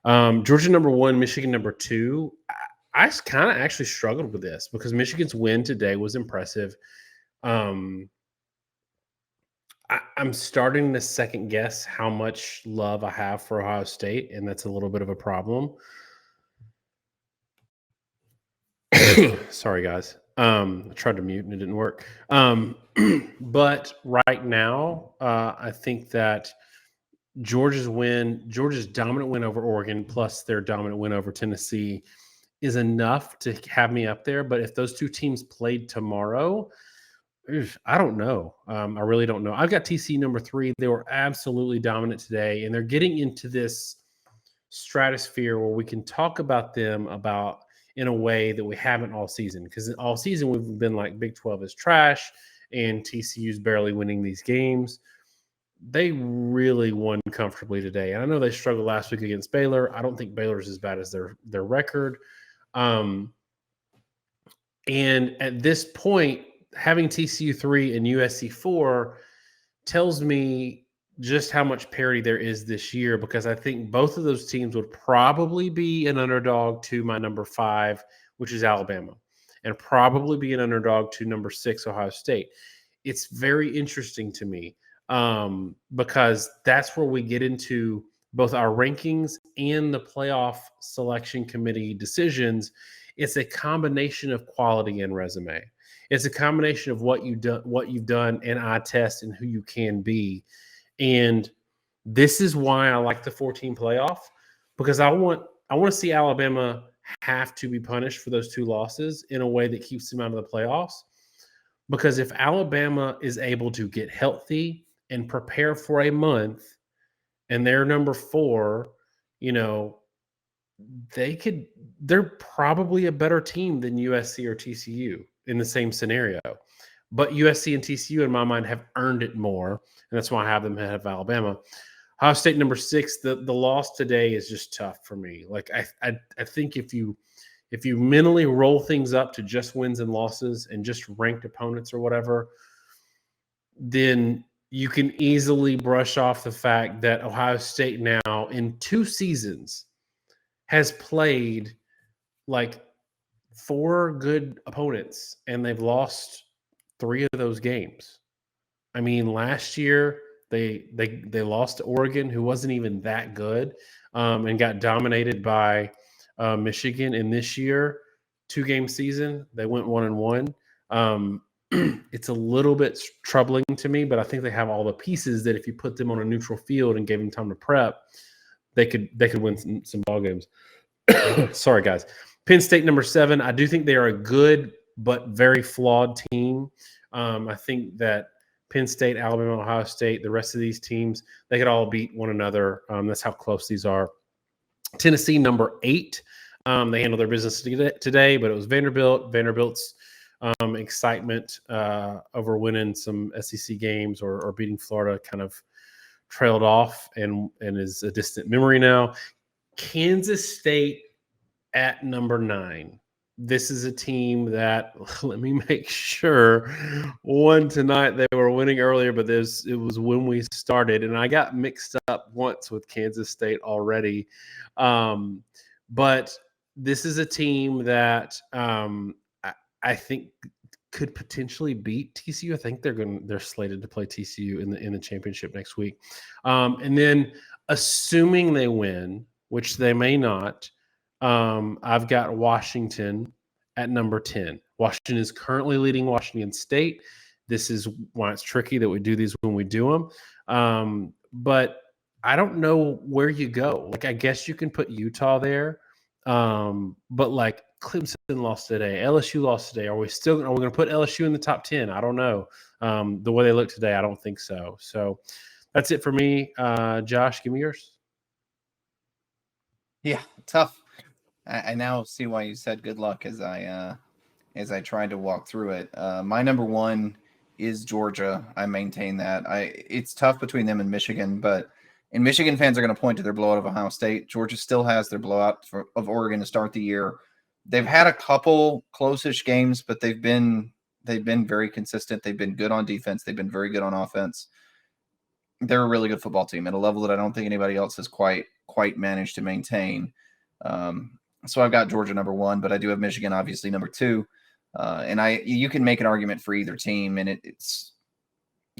Georgia number 1, Michigan number 2. I kind of actually struggled with this because Michigan's win today was impressive. I'm starting to second guess how much love I have for Ohio State, and that's a little bit of a problem. Sorry, guys. I tried to mute and it didn't work. But right now, I think that Georgia's dominant win over Oregon, plus their dominant win over Tennessee, is enough to have me up there. But if those two teams played tomorrow, I don't know. I really don't know. I've got TC number 3. They were absolutely dominant today, and they're getting into this stratosphere where we can talk about them in a way that we haven't all season. Because all season we've been like Big 12 is trash, and TCU's barely winning these games. They really won comfortably today. And I know they struggled last week against Baylor. I don't think Baylor's as bad as their record. And at this point, having TCU 3 and USC 4 tells me just how much parity there is this year, because I think both of those teams would probably be an underdog to my number 5, which is Alabama, and probably be an underdog to number 6, Ohio State. It's very interesting to me because that's where we get into both our rankings and the playoff selection committee decisions. It's a combination of quality and resume. It's a combination of what you've done in eye test and who you can be. And this is why I like the 14 playoff, because I want to see Alabama have to be punished for those 2 losses in a way that keeps them out of the playoffs. Because if Alabama is able to get healthy and prepare for a month and they're number 4, they're probably a better team than USC or TCU in the same scenario. But USC and TCU, in my mind, have earned it more, and that's why I have them ahead of Alabama. Ohio State number 6. The loss today is just tough for me. Like I think if you mentally roll things up to just wins and losses and just ranked opponents or whatever, then you can easily brush off the fact that Ohio State now in 2 seasons has played like 4 good opponents, and they've lost 3 of those games. I mean, last year they lost to Oregon, who wasn't even that good, and got dominated by Michigan. And this year, 2-game season, they went 1-1. It's a little bit troubling to me, but I think they have all the pieces that if you put them on a neutral field and gave them time to prep, they could win some ball games. Sorry, guys. Penn State number 7. I do think they are a good but very flawed team. I think that Penn State, Alabama, Ohio State, the rest of these teams, they could all beat one another. That's how close these are. Tennessee number 8. They handled their business today, but it was Vanderbilt. Vanderbilt's excitement over winning some SEC games or beating Florida kind of trailed off and is a distant memory now. Kansas State at number 9. This is a team that, let me make sure, won tonight. They were winning earlier, but it was when we started, and I got mixed up once with Kansas State already. But this is a team that I think could potentially beat TCU. I think they're slated to play TCU in the championship next week. And then, assuming they win, which they may not, I've got Washington at number 10. Washington is currently leading Washington State. This is why it's tricky that we do these when we do them. But I don't know where you go. Like, I guess you can put Utah there. But like Clemson lost today, LSU lost today. Are we going to put LSU in the top 10? I don't know. The way they look today, I don't think so. So that's it for me. Josh, give me yours. Yeah, tough. I now see why you said good luck as I tried to walk through it. My number 1 is Georgia. I maintain that. It's tough between them and Michigan, and Michigan fans are going to point to their blowout of Ohio State. Georgia still has their blowout of Oregon to start the year. They've had a couple close-ish games, but they've been very consistent. They've been good on defense. They've been very good on offense. they're a really good football team at a level that I don't think anybody else has quite managed to maintain. So I've got Georgia number 1, but I do have Michigan obviously number 2. And you can make an argument for either team, and it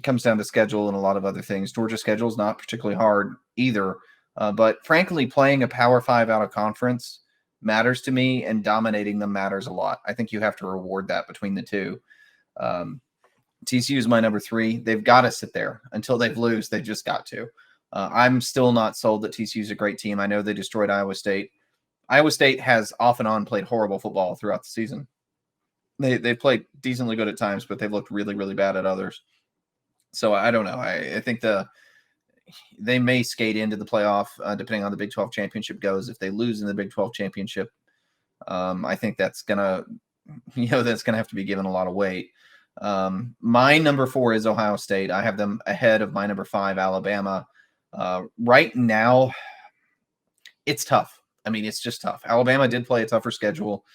comes down to schedule and a lot of other things. Georgia's schedule is not particularly hard either, but frankly, playing a Power 5 out of conference matters to me, and dominating them matters a lot. I think you have to reward that between the two. TCU is my number 3. They've got to sit there until they lose. They've just got to. I'm still not sold that TCU is a great team. I know they destroyed Iowa State. Iowa State has off and on played horrible football throughout the season. They played decently good at times, but they've looked really, really bad at others. So I don't know. I think they may skate into the playoff depending on the Big 12 championship goes. If they lose in the Big 12 championship, I think that's gonna have to be given a lot of weight. My number 4 is Ohio State. I have them ahead of my number 5, Alabama. Right now, it's tough. I mean, it's just tough. Alabama did play a tougher schedule.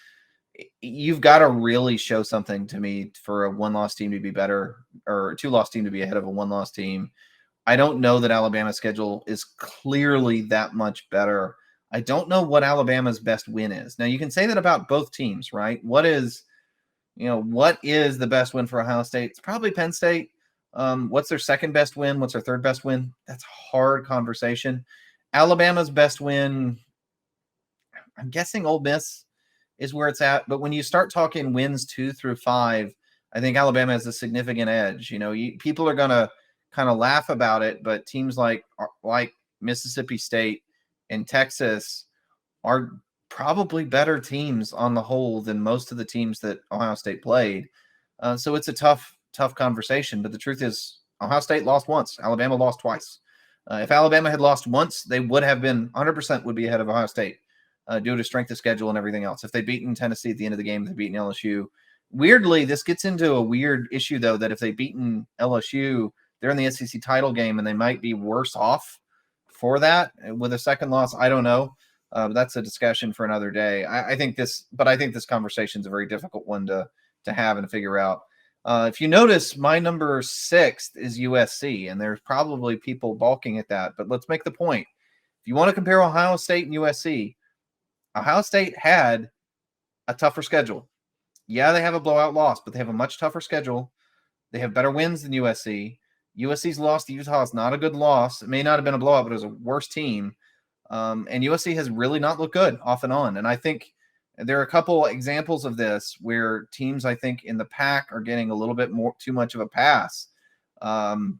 You've got to really show something to me for a 1-loss team to be better, or a 2-loss team to be ahead of a 1-loss team. I don't know that Alabama's schedule is clearly that much better. I don't know what Alabama's best win is. Now, you can say that about both teams, right? What is the best win for Ohio State? It's probably Penn State. What's their second best win? What's their third best win? That's a hard conversation. Alabama's best win, I'm guessing Ole Miss is where it's at. But when you start talking wins 2 through 5, I think Alabama has a significant edge. People are going to kind of laugh about it, but teams like Mississippi State and Texas are probably better teams on the whole than most of the teams that Ohio State played. So it's a tough conversation. But the truth is, Ohio State lost once. Alabama lost twice. If Alabama had lost once, they would have been 100% would be ahead of Ohio State due to strength of schedule and everything else. If they'd beaten Tennessee at the end of the game, they'd beaten LSU. Weirdly, this gets into a weird issue, though, that if they'd beaten LSU, they're in the SEC title game, and they might be worse off for that with a second loss. I don't know. That's a discussion for another day. I think this conversation is a very difficult one to have and figure out. If you notice, my number 6 is USC, and there's probably people balking at that, but let's make the point. If you want to compare Ohio State and USC, Ohio State had a tougher schedule. Yeah, they have a blowout loss, but they have a much tougher schedule. They have better wins than USC. USC's loss to Utah is not a good loss. It may not have been a blowout, but it was a worse team. And USC has really not looked good off and on. And I think there are a couple examples of this where teams, I think, in the pack are getting a little bit too much of a pass. And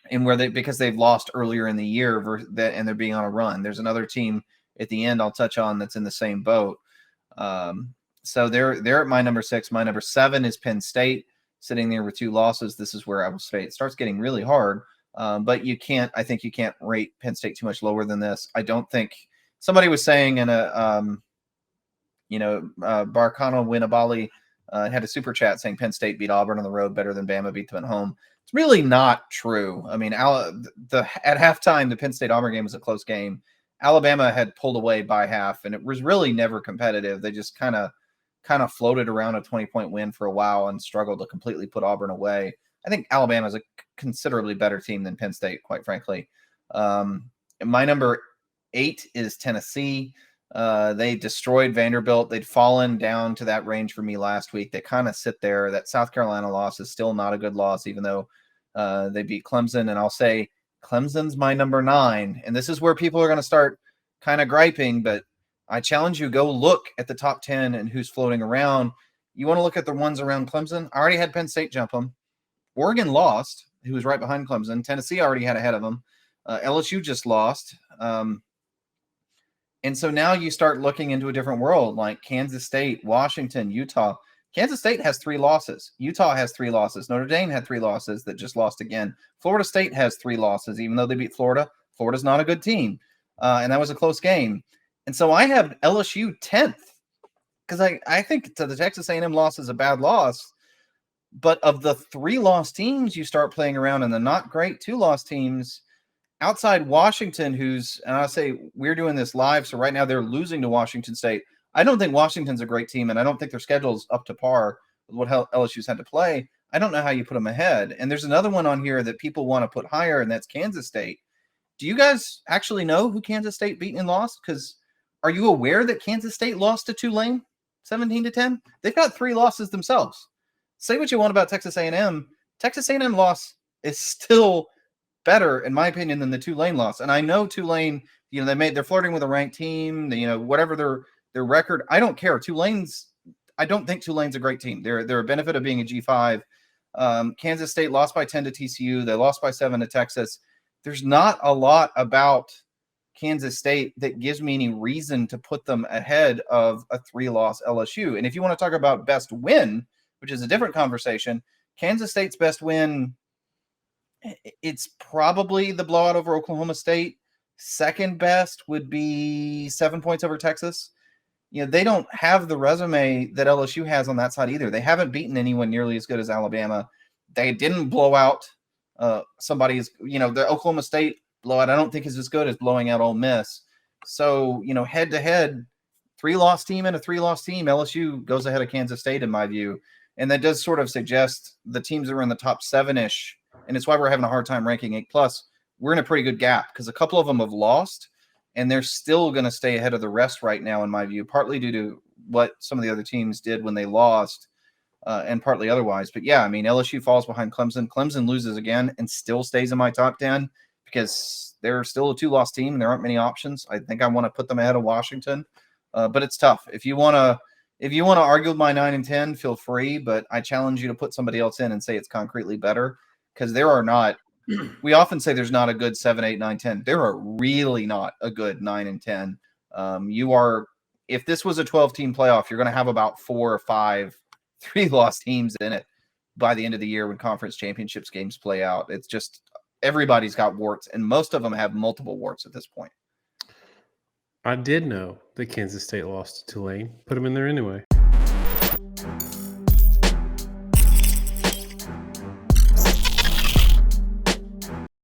because they've lost earlier in the year and they're being on a run. There's another team at the end I'll touch on that's in the same boat. So they're at my number 6. My number 7 is Penn State, sitting there with 2 losses. This is where I will say it starts getting really hard. But I think you can't rate Penn State too much lower than this. I don't think somebody was saying in Barkano Winabali had a super chat saying Penn State beat Auburn on the road better than Bama beat them at home. It's really not true. I mean, at halftime, the Penn State Auburn game was a close game. Alabama had pulled away by half, and it was really never competitive. They just kind of floated around a 20-point win for a while and struggled to completely put Auburn away. I think Alabama is a considerably better team than Penn State, quite frankly. My number 8 is Tennessee. They destroyed Vanderbilt. They'd fallen down to that range for me last week. They kind of sit there. That South Carolina loss is still not a good loss, even though they beat Clemson. And I'll say Clemson's my number 9. And this is where people are going to start kind of griping, but I challenge you, go look at the top 10 and who's floating around. You want to look at the ones around Clemson? I already had Penn State jump them. Oregon lost, who was right behind Clemson. Tennessee already had ahead of them. LSU just lost. And so now you start looking into a different world, like Kansas State, Washington, Utah. Kansas State has 3 losses. Utah has 3 losses. Notre Dame had 3 losses that just lost again. Florida State has 3 losses, even though they beat Florida. Florida's not a good team. And that was a close game. And so I have LSU 10th because I think the Texas A&M loss is a bad loss. But of the 3 lost teams, you start playing around in the not great 2 lost teams outside Washington, and I'll say we're doing this live. So right now they're losing to Washington State. I don't think Washington's a great team, and I don't think their schedule is up to par with what LSU's had to play. I don't know how you put them ahead. And there's another one on here that people want to put higher, and that's Kansas State. Do you guys actually know who Kansas State beat and lost? Because are you aware that Kansas State lost to Tulane 17-10? They've got 3 losses themselves. Say what you want about Texas A&M. Texas A&M loss is still better, in my opinion, than the Tulane loss. And I know Tulane, they're flirting with a ranked team, whatever their record. I don't care. I don't think Tulane's a great team. They're a benefit of being a G5. Kansas State lost by 10 to TCU. They lost by 7 to Texas. There's not a lot about Kansas State that gives me any reason to put them ahead of a 3-loss LSU. And if you want to talk about best win, which is a different conversation, Kansas State's best win, it's probably the blowout over Oklahoma State. Second best would be 7 points over Texas. They don't have the resume that LSU has on that side either. They haven't beaten anyone nearly as good as Alabama. They didn't blow out somebody's, the Oklahoma State blowout, I don't think is as good as blowing out Ole Miss. So, head to head, 3-loss team and a 3-loss team, LSU goes ahead of Kansas State in my view. And that does sort of suggest the teams that are in the top 7-ish. And it's why we're having a hard time ranking 8+. We're in a pretty good gap because a couple of them have lost and they're still going to stay ahead of the rest right now, in my view, partly due to what some of the other teams did when they lost. And partly otherwise. But yeah, I mean, LSU falls behind Clemson. Clemson loses again and still stays in my top 10 because they're still a 2-loss team and there aren't many options. I think I want to put them ahead of Washington, but it's tough. If you want to argue with my 9 and 10, feel free, but I challenge you to put somebody else in and say it's concretely better, because there are not. We often say there's not a good 7, 8, 9, 10. There are really not a good 9 and 10. If this was a 12-team playoff, you're going to have about 4 or 5 3-loss teams in it by the end of the year when conference championships games play out. It's just everybody's got warts, and most of them have multiple warts at this point. I did know that Kansas State lost to Tulane. Put them in there anyway.